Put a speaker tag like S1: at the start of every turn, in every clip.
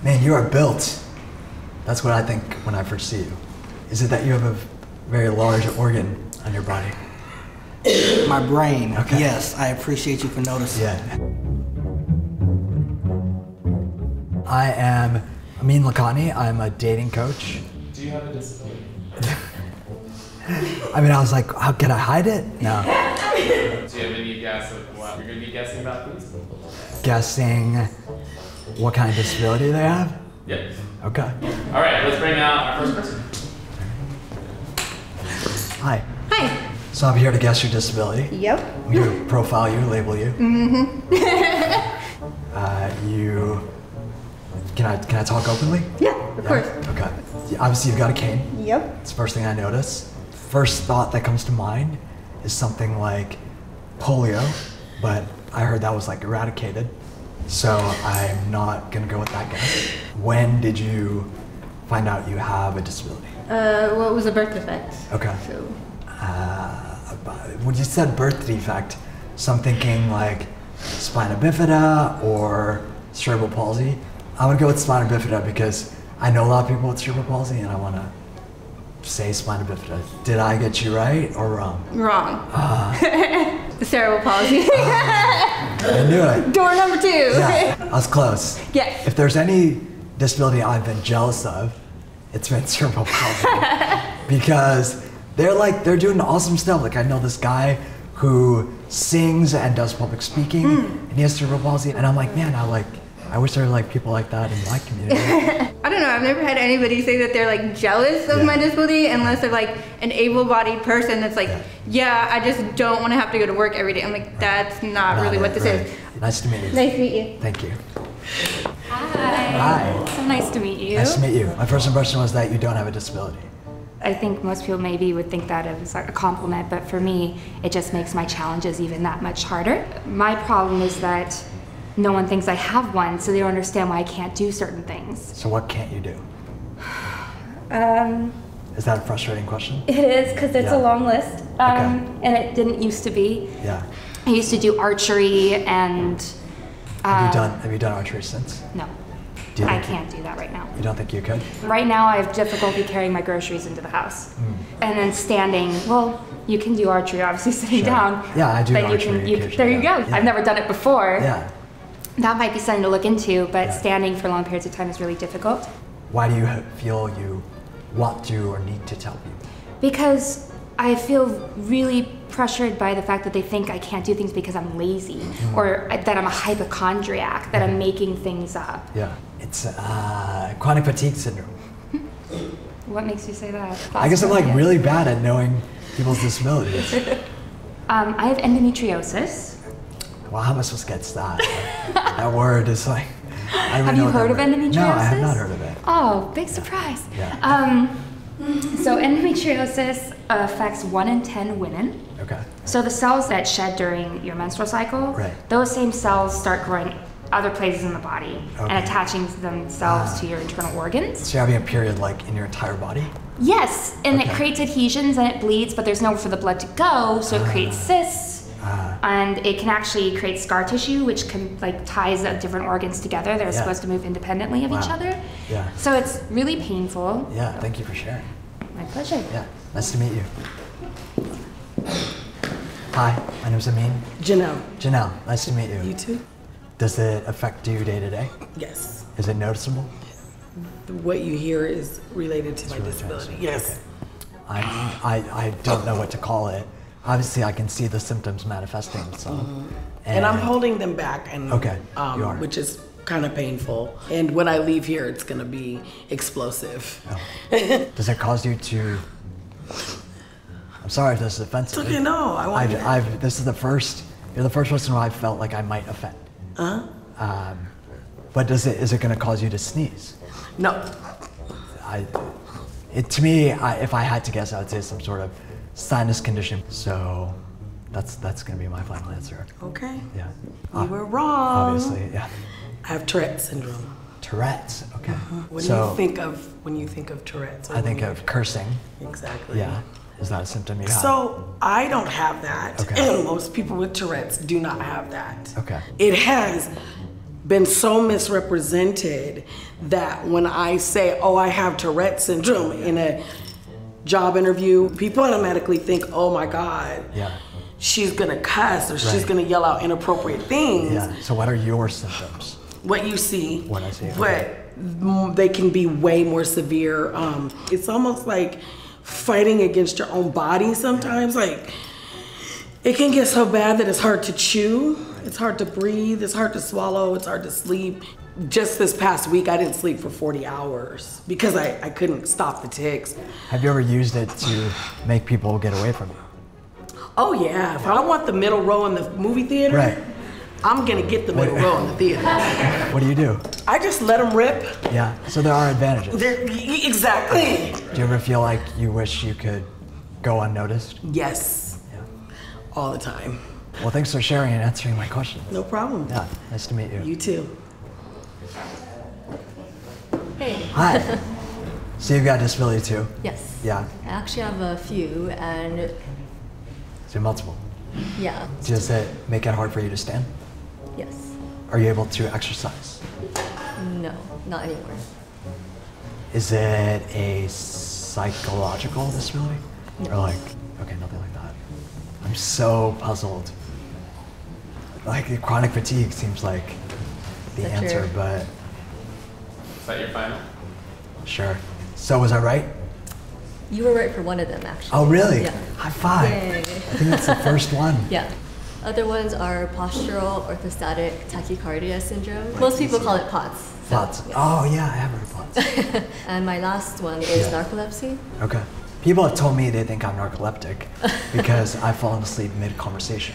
S1: Man, you are built. That's what I think when I first see you. Is it that you have a very large organ on your body?
S2: My brain.
S1: Okay.
S2: Yes, I appreciate you for noticing.
S1: Yeah. I am Amin Lakhani. I'm a dating coach.
S3: Do you have a disability?
S1: I mean, I was like, how can I hide it? No.
S3: Do you have any guess of what you're going to be guessing about these?
S1: Guessing what kind of disability they have?
S3: Yep.
S1: Okay.
S3: All right, let's bring out our first person.
S1: Hi.
S4: Hi.
S1: So I'm here to guess your disability.
S4: Yep.
S1: I'm here to profile you, label you.
S4: Mm-hmm.
S1: Can I talk openly?
S4: Yeah, of course.
S1: Okay. Obviously you've got a cane.
S4: Yep.
S1: It's the first thing I notice. First thought that comes to mind is something like polio, but I heard that was like eradicated. So I'm not gonna go with that guess. When did you find out you have a disability?
S4: Well, it was a birth defect.
S1: Okay.
S4: So.
S1: When you said birth defect, so I'm thinking like spina bifida or cerebral palsy. I would go with spina bifida because I know a lot of people with cerebral palsy and I want to say spina bifida. Did I get you right or wrong?
S4: Wrong. The cerebral palsy.
S1: I knew it.
S4: Door number 2.
S1: Yeah, I was close.
S4: Yes.
S1: If there's any disability I've been jealous of, it's been cerebral palsy. Because they're doing awesome stuff. Like I know this guy who sings and does public speaking and he has cerebral palsy and I'm like, man, I wish there were like people like that in my community.
S4: I don't know, I've never had anybody say that they're like jealous of my disability unless they're like an able-bodied person that's like, yeah, I just don't want to have to go to work every day. I'm like, that's not really what this is.
S1: Nice to meet you.
S4: Nice to meet you.
S1: Thank you.
S5: Hi. So nice to meet you.
S1: Nice to meet you. My first impression was that you don't have a disability.
S5: I think most people maybe would think that as a compliment, but for me, it just makes my challenges even that much harder. My problem is that no one thinks I have one, so they don't understand why I can't do certain things.
S1: So what can't you do? Is that a frustrating question?
S5: It is, because it's a long list, and it didn't used to be.
S1: Yeah.
S5: I used to do archery and...
S1: Have you done archery since?
S5: No. I can't do that right now.
S1: You don't think you could?
S5: Right now I have difficulty carrying my groceries into the house. And then standing, well, you can do archery obviously sitting down.
S1: Yeah, I do
S5: but
S1: archery
S5: there you go.
S1: Yeah.
S5: I've never done it before.
S1: Yeah.
S5: That might be something to look into, but standing for long periods of time is really difficult.
S1: Why do you feel you want to or need to tell people?
S5: Because I feel really pressured by the fact that they think I can't do things because I'm lazy or that I'm a hypochondriac, that I'm making things up.
S1: Yeah. It's chronic fatigue syndrome.
S5: What makes you say that?
S1: I guess I'm like really bad at knowing people's disabilities.
S5: I have endometriosis.
S1: Well, how am I supposed to guess that? That word is like...
S5: Have you heard of endometriosis?
S1: No, I have not heard of it.
S5: Oh, big surprise.
S1: Yeah.
S5: So endometriosis affects 1 in 10 women.
S1: Okay.
S5: So the cells that shed during your menstrual cycle, those same cells start growing other places in the body and attaching themselves to your internal organs.
S1: So you're having a period like in your entire body?
S5: Yes, and it creates adhesions and it bleeds, but there's nowhere for the blood to go, so it creates cysts. And it can actually create scar tissue, which can like ties different organs together. They're supposed to move independently of each other.
S1: Yeah.
S5: So it's really painful.
S1: Yeah, thank you for sharing.
S5: My pleasure.
S1: Yeah, nice to meet you. Hi, my name's Amin.
S6: Janelle.
S1: Janelle, nice to meet you.
S6: You too?
S1: Does it affect you day to day?
S6: Yes.
S1: Is it noticeable?
S6: What you hear is related to my disability. Yes.
S1: Okay. I don't know what to call it. Obviously, I can see the symptoms manifesting. So,
S6: and I'm holding them back, and
S1: you are.
S6: which is kind of painful. And when I leave here, it's going to be explosive.
S1: Oh. Does it cause you to? I'm sorry if this is offensive.
S6: It's okay, no.
S1: This is the first. You're the first person who I felt like I might offend. But is it going to cause you to sneeze?
S6: No.
S1: To me, if I had to guess, I would say some sort of sinus condition. So that's going to be my final answer.
S6: Okay.
S1: Yeah.
S6: You were wrong.
S1: Obviously, yeah.
S6: I have Tourette syndrome.
S1: Tourette's, okay.
S6: What do you think of when you think of Tourette's?
S1: I think of cursing.
S6: Exactly.
S1: Yeah. Is that a symptom you have?
S6: So I don't have that, and most people with Tourette's do not have that.
S1: Okay.
S6: It has been so misrepresented that when I say, oh, I have Tourette syndrome in a job interview, people automatically think, oh my God, she's gonna cuss or she's gonna yell out inappropriate things.
S1: Yeah, so what are your symptoms?
S6: What you see.
S1: What I see.
S6: But they can be way more severe. It's almost like fighting against your own body sometimes. Like, it can get so bad that it's hard to chew, it's hard to breathe, it's hard to swallow, it's hard to sleep. Just this past week, I didn't sleep for 40 hours because I couldn't stop the tics.
S1: Have you ever used it to make people get away from you?
S6: Oh yeah, if I want the middle row in the movie theater, I'm gonna get the middle row in the theater.
S1: What do?
S6: I just let them rip.
S1: Yeah, so there are advantages.
S6: Exactly.
S1: Do you ever feel like you wish you could go unnoticed?
S6: Yes.
S1: Yeah.
S6: All the time.
S1: Well, thanks for sharing and answering my questions.
S6: No problem.
S1: Yeah, nice to meet you.
S6: You too.
S7: Hey.
S1: Hi. So you've got a disability too?
S7: Yes.
S1: Yeah.
S7: I actually have a few, and
S1: So multiple.
S7: yeah.
S1: Does it make it hard for you to stand?
S7: Yes.
S1: Are you able to exercise?
S7: No, not anymore.
S1: Is it a psychological disability?
S7: No.
S1: Or like, okay, nothing like that. I'm so puzzled. Like, chronic fatigue seems like the
S7: Is that
S1: answer,
S7: true?
S1: but
S3: Is that your final?
S1: sure. So was I right?
S7: You were right for one of them, actually.
S1: Oh, really?
S7: Yeah.
S1: High five.
S7: Yay.
S1: I think that's the first one.
S7: Yeah. Other ones are postural orthostatic tachycardia syndrome. Most people call it POTS. so,
S1: POTS.
S7: yeah.
S1: Oh, yeah, I have heard of POTS.
S7: And my last one is narcolepsy.
S1: Okay. People have told me they think I'm narcoleptic because I've fallen asleep mid-conversation,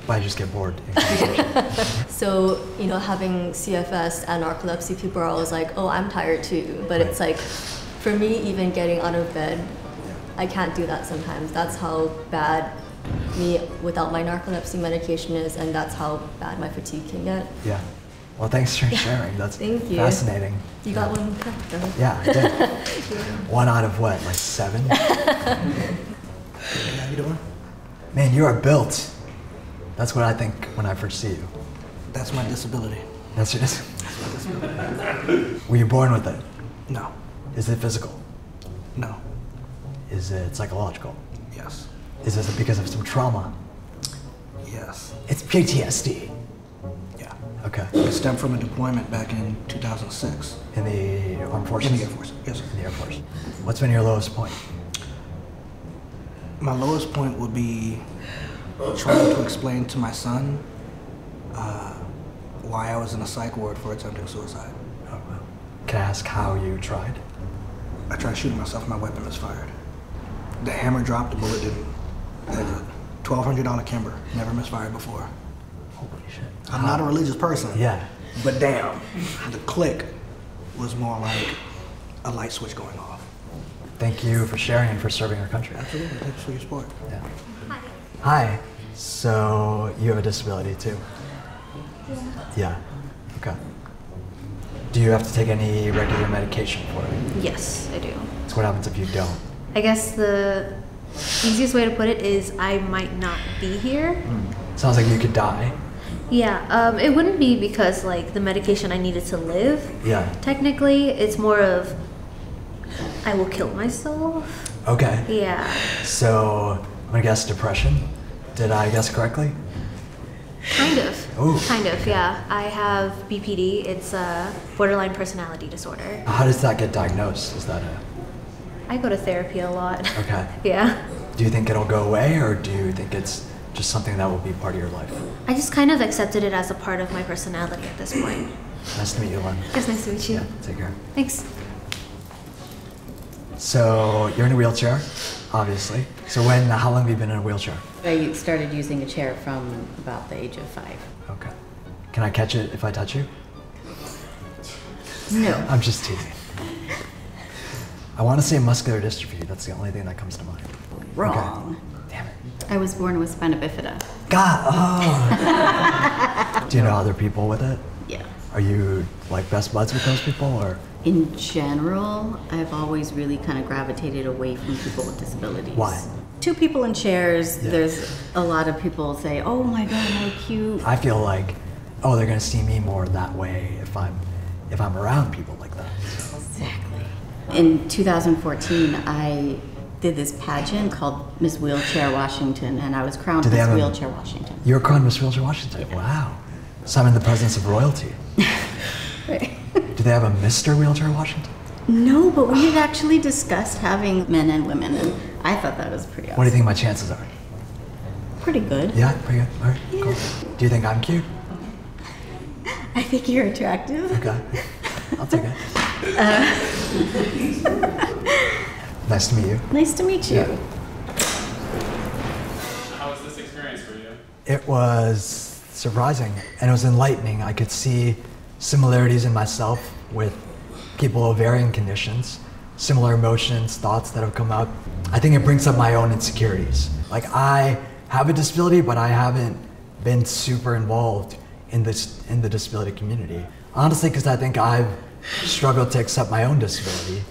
S1: but I just get bored in conversation.
S7: So, you know, having CFS and narcolepsy, people are always like, oh, I'm tired too. But it's like, for me, even getting out of bed, I can't do that sometimes. That's how bad me without my narcolepsy medication is, and that's how bad my fatigue can get.
S1: Yeah. Well, thanks for sharing. That's
S7: Thank you.
S1: fascinating.
S7: You got one correct, though.
S1: Yeah, I did. One out of what, like 7?
S2: How you doing?
S1: Man, you are built. That's what I think when I first see you.
S2: That's my disability.
S1: That's your disability. Were you born with it?
S2: No.
S1: Is it physical?
S2: No.
S1: Is it psychological?
S2: Yes.
S1: Is it because of some trauma?
S2: Yes.
S1: It's PTSD.
S2: Yeah.
S1: Okay.
S2: It stemmed from a deployment back in 2006.
S1: In the armed forces?
S2: In the Air Force. Yes, sir.
S1: In the Air Force. What's been your lowest point?
S2: My lowest point would be trying to explain to my son why I was in a psych ward for attempting suicide.
S1: Oh, wow. Can I ask how you tried?
S2: I tried shooting myself, my weapon misfired. The hammer dropped, the bullet didn't. It was a $1,200 Kimber, never misfired before.
S1: Holy shit.
S2: I'm not a religious person.
S1: Yeah.
S2: But damn, the click was more like a light switch going off.
S1: Thank you for sharing and for serving our country.
S2: Absolutely, thanks for your support.
S1: Yeah. Hi. So you have a disability too? Yeah. Okay. Do you have to take any regular medication for it?
S8: Yes, I do.
S1: So what happens if you don't?
S8: I guess the easiest way to put it is I might not be here.
S1: Sounds like you could die.
S8: Yeah, it wouldn't be because like the medication I needed to live.
S1: Yeah.
S8: Technically, it's more of I will kill myself.
S1: Okay.
S8: Yeah.
S1: So I'm gonna guess depression. Did I guess correctly?
S8: Kind of.
S1: Ooh.
S8: Kind of, yeah. I have BPD. It's a borderline personality disorder.
S1: How does that get diagnosed? Is that a...
S8: I go to therapy a lot.
S1: Okay.
S8: Yeah.
S1: Do you think it'll go away, or do you think it's just something that will be part of your life?
S8: I just kind of accepted it as a part of my personality at this point.
S1: Nice to meet you, Len.
S8: It's nice to meet you.
S1: Yeah, take care.
S8: Thanks.
S1: So you're in a wheelchair, obviously. So how long have you been in a wheelchair?
S9: I started using a chair from about the age of 5.
S1: Okay. Can I catch it if I touch you?
S9: No.
S1: I'm just teasing. I want to say muscular dystrophy. That's the only thing that comes to mind.
S9: Wrong.
S1: Okay. Damn it.
S9: I was born with spina bifida.
S1: God. Oh. Do you know other people with it?
S9: Yeah.
S1: Are you like best buds with those people, or?
S9: In general, I've always really kind of gravitated away from people with disabilities.
S1: Why?
S9: 2 people in chairs,
S1: Yeah.
S9: there's a lot of people say, oh my God, how cute.
S1: I feel like oh, they're gonna see me more that way if I'm around people like that. So.
S9: Exactly. In 2014, I did this pageant called Miss Wheelchair Washington, and I was crowned Miss Wheelchair Washington.
S1: You were crowned Miss Wheelchair Washington? Yeah. Wow. So I'm in the presence of royalty.
S9: Right.
S1: Do they have a Mr. Wheelchair Washington?
S9: No, but we had actually discussed having men and women, and I thought that was pretty awesome.
S1: What do you think my chances are?
S9: Pretty good.
S1: Yeah, pretty good. All right,
S9: Yeah.
S1: cool. Do you think I'm cute?
S9: I think you're attractive.
S1: Okay. I'll take it. Nice to meet you.
S9: Nice to meet you.
S1: Yeah.
S3: How was this experience for you?
S1: It was surprising and it was enlightening. I could see similarities in myself with people of varying conditions, similar emotions, thoughts that have come up. I think it brings up my own insecurities. Like I have a disability, but I haven't been super involved in the disability community. Honestly, because I think I've struggled to accept my own disability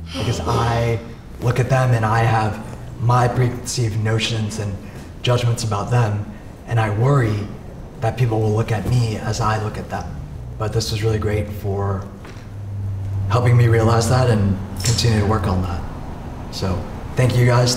S1: because I look at them and I have my preconceived notions and judgments about them, and I worry that people will look at me as I look at them. But this was really great for helping me realize that and continue to work on that. So thank you guys.